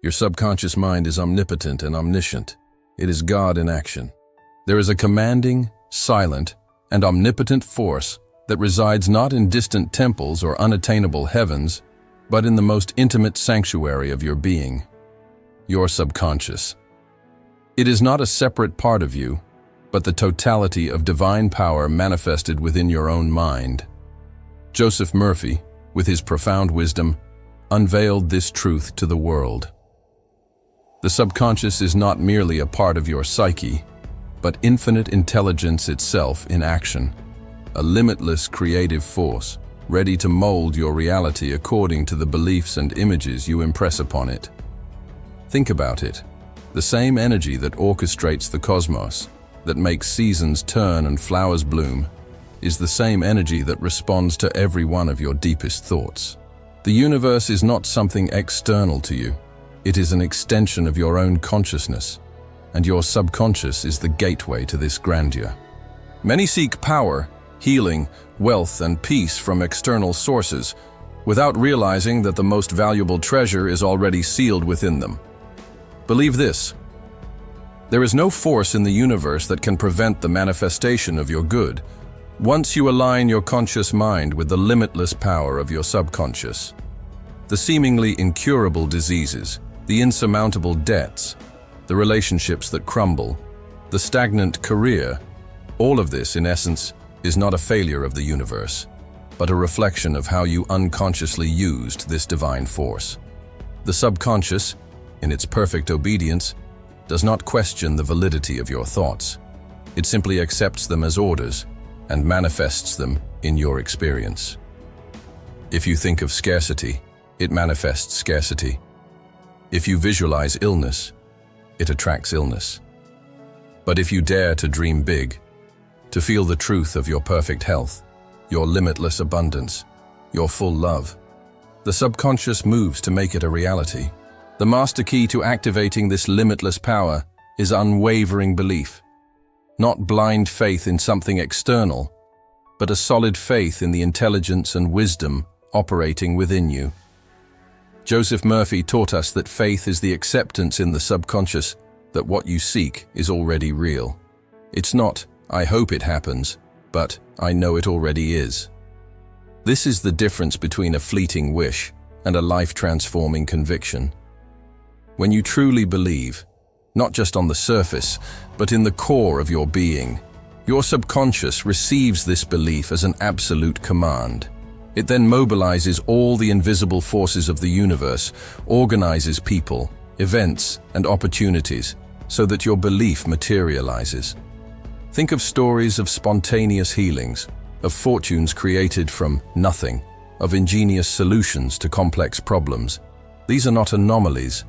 Your subconscious mind is omnipotent and omniscient. It is God in action. There is a commanding, silent, and omnipotent force that resides not in distant temples or unattainable heavens, but in the most intimate sanctuary of your being, your subconscious. It is not a separate part of you, but the totality of divine power manifested within your own mind. Joseph Murphy, with his profound wisdom, unveiled this truth to the world. The subconscious is not merely a part of your psyche, but infinite intelligence itself in action, a limitless creative force, ready to mold your reality according to the beliefs and images you impress upon it. Think about it. The same energy that orchestrates the cosmos, that makes seasons turn and flowers bloom, is the same energy that responds to every one of your deepest thoughts. The universe is not something external to you. It is an extension of your own consciousness, and your subconscious is the gateway to this grandeur. Many seek power, healing, wealth, and peace from external sources, without realizing that the most valuable treasure is already sealed within them. Believe this: there is no force in the universe that can prevent the manifestation of your good, once you align your conscious mind with the limitless power of your subconscious. The seemingly incurable diseases, the insurmountable debts, the relationships that crumble, the stagnant career, all of this, in essence, is not a failure of the universe, but a reflection of how you unconsciously used this divine force. The subconscious, in its perfect obedience, does not question the validity of your thoughts. It simply accepts them as orders and manifests them in your experience. If you think of scarcity, it manifests scarcity. If you visualize illness, it attracts illness. But if you dare to dream big, to feel the truth of your perfect health, your limitless abundance, your full love, the subconscious moves to make it a reality. The master key to activating this limitless power is unwavering belief. Not blind faith in something external, but a solid faith in the intelligence and wisdom operating within you. Joseph Murphy taught us that faith is the acceptance in the subconscious that what you seek is already real. It's not, "I hope it happens," but "I know it already is." This is the difference between a fleeting wish and a life-transforming conviction. When you truly believe, not just on the surface, but in the core of your being, your subconscious receives this belief as an absolute command. It then mobilizes all the invisible forces of the universe, organizes people, events, and opportunities so that your belief materializes. Think of stories of spontaneous healings, of fortunes created from nothing, of ingenious solutions to complex problems. These are not anomalies.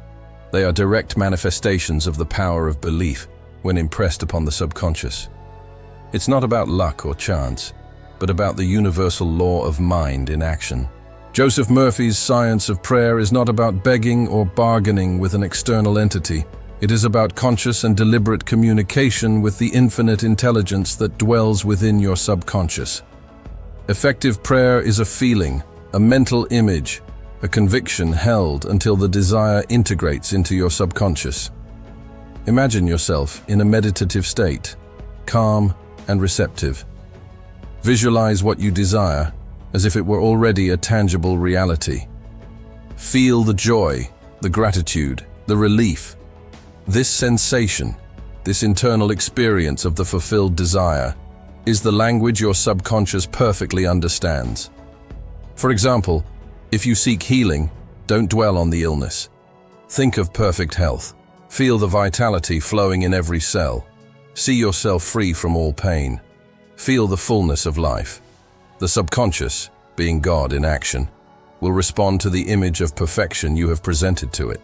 They are direct manifestations of the power of belief when impressed upon the subconscious. It's not about luck or chance, but about the universal law of mind in action. Joseph Murphy's science of prayer is not about begging or bargaining with an external entity. It is about conscious and deliberate communication with the infinite intelligence that dwells within your subconscious. Effective prayer is a feeling, a mental image, a conviction held until the desire integrates into your subconscious. Imagine yourself in a meditative state, calm and receptive. Visualize what you desire as if it were already a tangible reality. Feel the joy, the gratitude, the relief. This sensation, this internal experience of the fulfilled desire, is the language your subconscious perfectly understands. For example, if you seek healing, don't dwell on the illness. Think of perfect health. Feel the vitality flowing in every cell. See yourself free from all pain. Feel the fullness of life. The subconscious, being God in action, will respond to the image of perfection you have presented to it.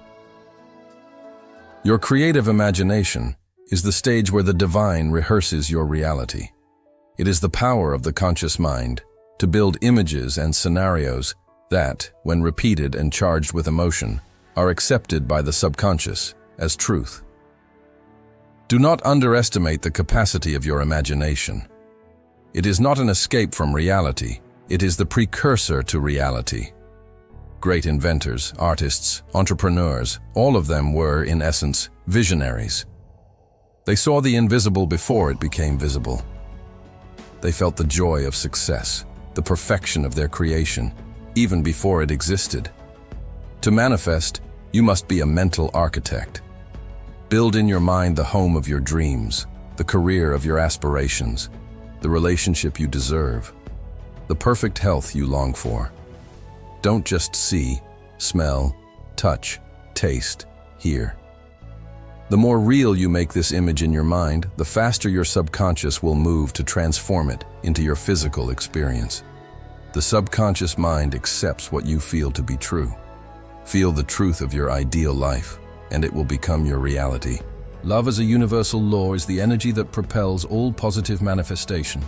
Your creative imagination is the stage where the divine rehearses your reality. It is the power of the conscious mind to build images and scenarios that, when repeated and charged with emotion, are accepted by the subconscious as truth. Do not underestimate the capacity of your imagination. It is not an escape from reality, it is the precursor to reality. Great inventors, artists, entrepreneurs, all of them were, in essence, visionaries. They saw the invisible before it became visible. They felt the joy of success, the perfection of their creation, even before it existed. To manifest, you must be a mental architect. Build in your mind the home of your dreams, the career of your aspirations, the relationship you deserve, the perfect health you long for. Don't just see, smell, touch, taste, hear. The more real you make this image in your mind, the faster your subconscious will move to transform it into your physical experience. The subconscious mind accepts what you feel to be true. Feel the truth of your ideal life, and it will become your reality. Love as a universal law is the energy that propels all positive manifestation.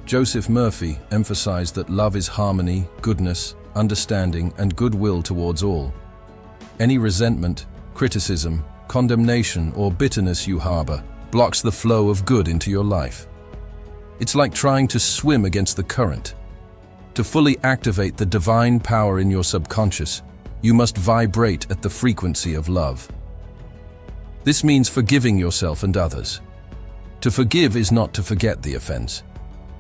Joseph Murphy emphasized that love is harmony, goodness, understanding, and goodwill towards all. Any resentment, criticism, condemnation, or bitterness you harbor blocks the flow of good into your life. It's like trying to swim against the current. To fully activate the divine power in your subconscious, you must vibrate at the frequency of love. This means forgiving yourself and others. To forgive is not to forget the offense,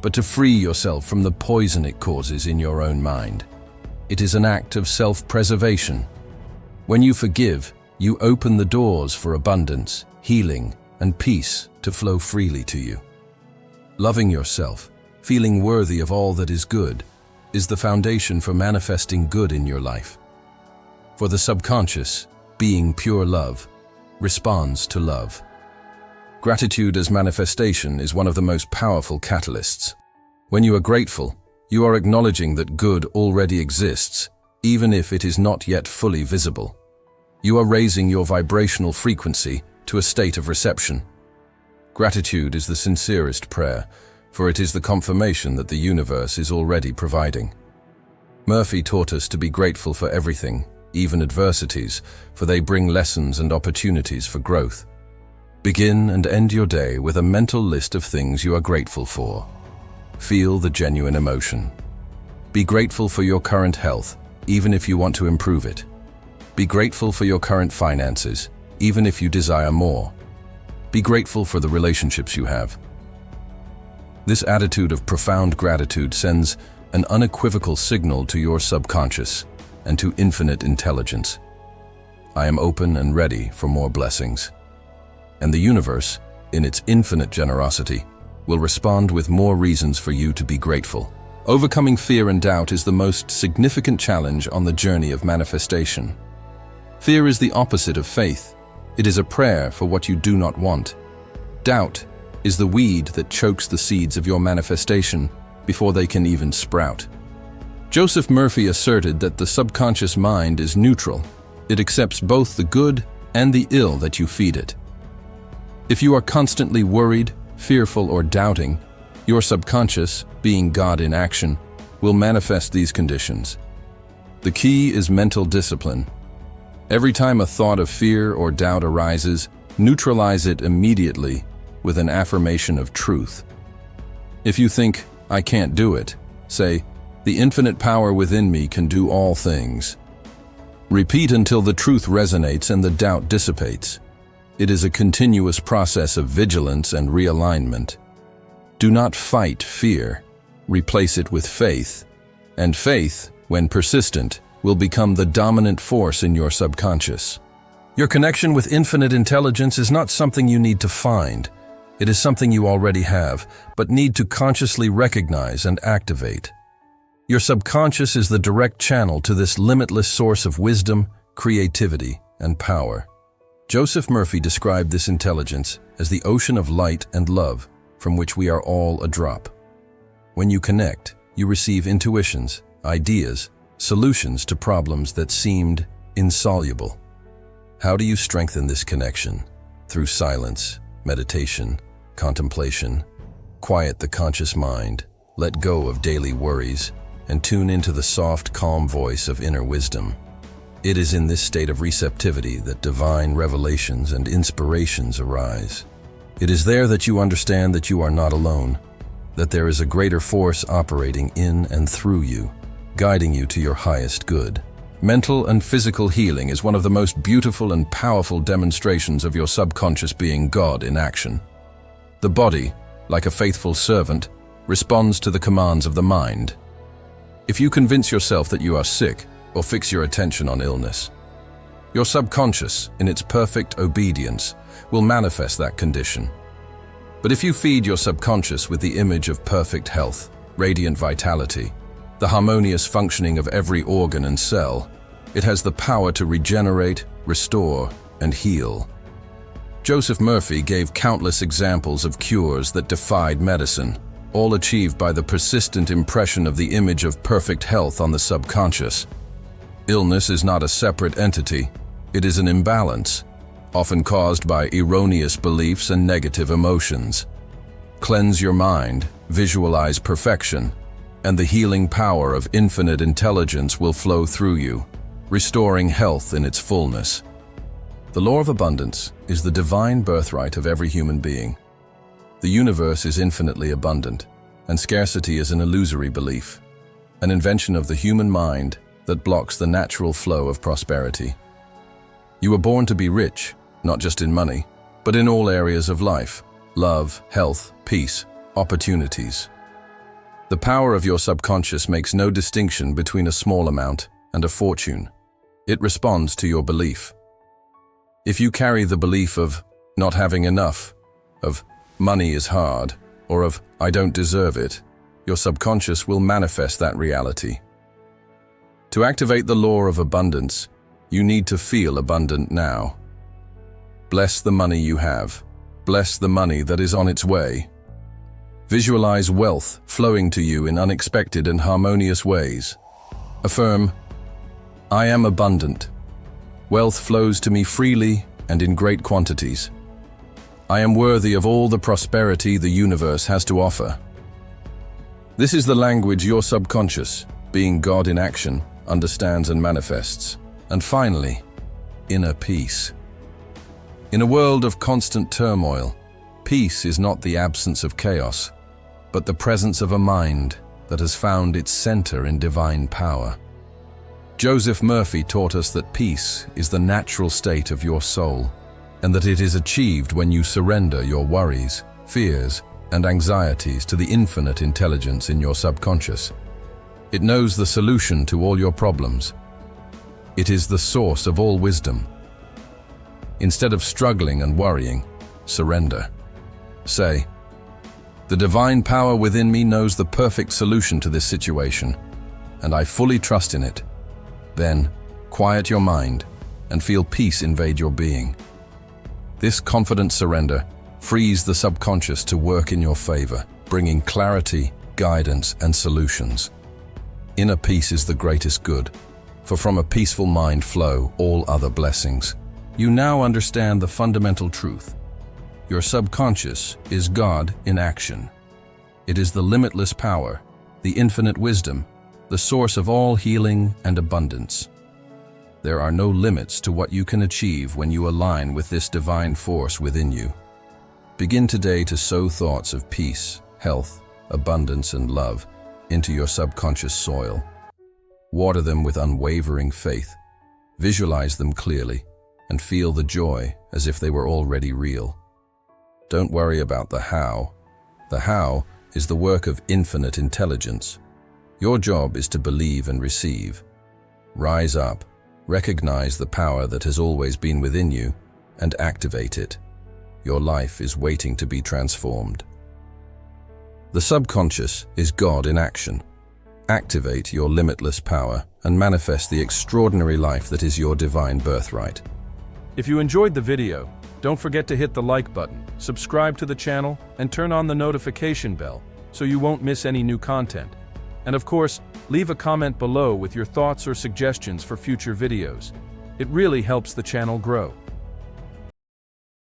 but to free yourself from the poison it causes in your own mind. It is an act of self-preservation. When you forgive, you open the doors for abundance, healing, and peace to flow freely to you. Loving yourself, feeling worthy of all that is good, is the foundation for manifesting good in your life. For the subconscious, being pure love, responds to love. Gratitude as manifestation is one of the most powerful catalysts. When you are grateful, you are acknowledging that good already exists, even if it is not yet fully visible. You are raising your vibrational frequency to a state of reception. Gratitude is the sincerest prayer, for it is the confirmation that the universe is already providing. Murphy taught us to be grateful for everything, even adversities, for they bring lessons and opportunities for growth. Begin and end your day with a mental list of things you are grateful for. Feel the genuine emotion. Be grateful for your current health, even if you want to improve it. Be grateful for your current finances, even if you desire more. Be grateful for the relationships you have. This attitude of profound gratitude sends an unequivocal signal to your subconscious and to infinite intelligence. I am open and ready for more blessings. And the universe, in its infinite generosity, will respond with more reasons for you to be grateful. Overcoming fear and doubt is the most significant challenge on the journey of manifestation. Fear is the opposite of faith. It is a prayer for what you do not want. Doubt is the weed that chokes the seeds of your manifestation before they can even sprout. Joseph Murphy asserted that the subconscious mind is neutral. It accepts both the good and the ill that you feed it. If you are constantly worried, fearful, or doubting, your subconscious, being God in action, will manifest these conditions. The key is mental discipline. Every time a thought of fear or doubt arises, neutralize it immediately with an affirmation of truth. If you think, "I can't do it," say, "The infinite power within me can do all things." Repeat until the truth resonates and the doubt dissipates. It is a continuous process of vigilance and realignment. Do not fight fear. Replace it with faith. And faith, when persistent, will become the dominant force in your subconscious. Your connection with infinite intelligence is not something you need to find. It is something you already have, but need to consciously recognize and activate. Your subconscious is the direct channel to this limitless source of wisdom, creativity, and power. Joseph Murphy described this intelligence as the ocean of light and love from which we are all a drop. When you connect, you receive intuitions, ideas, solutions to problems that seemed insoluble. How do you strengthen this connection? Through silence, meditation, contemplation. Quiet the conscious mind, let go of daily worries, and tune into the soft, calm voice of inner wisdom. It is in this state of receptivity that divine revelations and inspirations arise. It is there that you understand that you are not alone, that there is a greater force operating in and through you, guiding you to your highest good. Mental and physical healing is one of the most beautiful and powerful demonstrations of your subconscious being God in action. The body, like a faithful servant, responds to the commands of the mind. If you convince yourself that you are sick or fix your attention on illness, your subconscious, in its perfect obedience, will manifest that condition. But if you feed your subconscious with the image of perfect health, radiant vitality, the harmonious functioning of every organ and cell, it has the power to regenerate, restore, and heal. Joseph Murphy gave countless examples of cures that defied medicine, all achieved by the persistent impression of the image of perfect health on the subconscious. Illness is not a separate entity, it is an imbalance, often caused by erroneous beliefs and negative emotions. Cleanse your mind, visualize perfection, and the healing power of infinite intelligence will flow through you, restoring health in its fullness. The law of abundance is the divine birthright of every human being. The universe is infinitely abundant, and scarcity is an illusory belief, an invention of the human mind that blocks the natural flow of prosperity. You were born to be rich, not just in money, but in all areas of life: love, health, peace, opportunities. The power of your subconscious makes no distinction between a small amount and a fortune. It responds to your belief. If you carry the belief of not having enough, of money is hard, or of I don't deserve it, your subconscious will manifest that reality. To activate the law of abundance, you need to feel abundant now. Bless the money you have. Bless the money that is on its way. Visualize wealth flowing to you in unexpected and harmonious ways. Affirm, I am abundant. Wealth flows to me freely and in great quantities. I am worthy of all the prosperity the universe has to offer. This is the language your subconscious, being God in action, understands and manifests. And finally, inner peace. In a world of constant turmoil, peace is not the absence of chaos, but the presence of a mind that has found its center in divine power. Joseph Murphy taught us that peace is the natural state of your soul, and that it is achieved when you surrender your worries, fears, and anxieties to the infinite intelligence in your subconscious. It knows the solution to all your problems. It is the source of all wisdom. Instead of struggling and worrying, surrender. Say, the divine power within me knows the perfect solution to this situation, and I fully trust in it. Then, quiet your mind and feel peace invade your being. This confident surrender frees the subconscious to work in your favor, bringing clarity, guidance, and solutions. Inner peace is the greatest good, for from a peaceful mind flow all other blessings. You now understand the fundamental truth. Your subconscious is God in action. It is the limitless power, the infinite wisdom, the source of all healing and abundance. There are no limits to what you can achieve when you align with this divine force within you. Begin today to sow thoughts of peace, health, abundance, and love into your subconscious soil. Water them with unwavering faith. Visualize them clearly and feel the joy as if they were already real. Don't worry about the how. The how is the work of infinite intelligence. Your job is to believe and receive. Rise up, recognize the power that has always been within you, and activate it. Your life is waiting to be transformed. The subconscious is God in action. Activate your limitless power and manifest the extraordinary life that is your divine birthright. If you enjoyed the video, don't forget to hit the like button, subscribe to the channel, and turn on the notification bell so you won't miss any new content. And of course, leave a comment below with your thoughts or suggestions for future videos. It really helps the channel grow.